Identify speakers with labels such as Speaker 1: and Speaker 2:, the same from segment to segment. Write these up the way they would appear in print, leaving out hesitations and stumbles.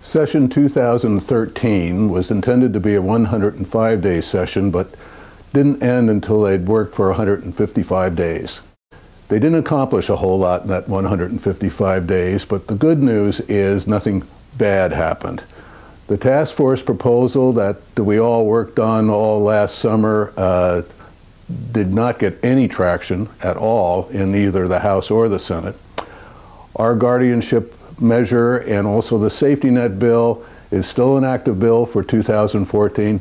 Speaker 1: Session 2013 was intended to be a 105-day session, but didn't end until they'd worked for 155 days. They didn't accomplish a whole lot in that 155 days, but the good news is nothing bad happened. The task force proposal that we all worked on all last summer did not get any traction at all in either the House or the Senate. Our guardianship measure and also the safety net bill is still an active bill for 2014,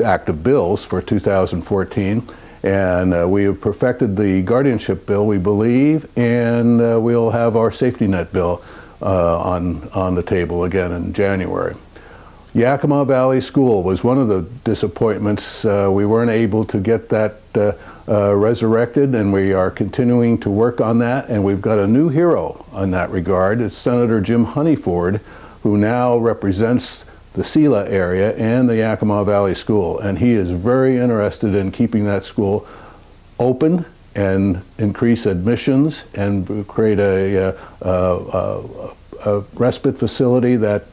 Speaker 1: active bills for 2014, and we have perfected the guardianship bill, we believe, and we'll have our safety net bill on the table again in January. Yakima Valley School was one of the disappointments. We weren't able to get that resurrected, and we are continuing to work on that, and we've got a new hero in that regard. It's Senator Jim Honeyford, who now represents the Selah area and the Yakima Valley School, and he is very interested in keeping that school open and increase admissions and create a respite facility that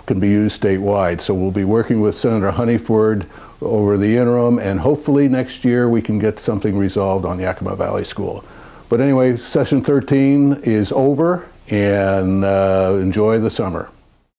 Speaker 1: can be used statewide. So we'll be working with Senator Honeyford over the interim, and hopefully next year we can get something resolved on Yakima Valley School. But anyway, session 13 is over, and enjoy the summer.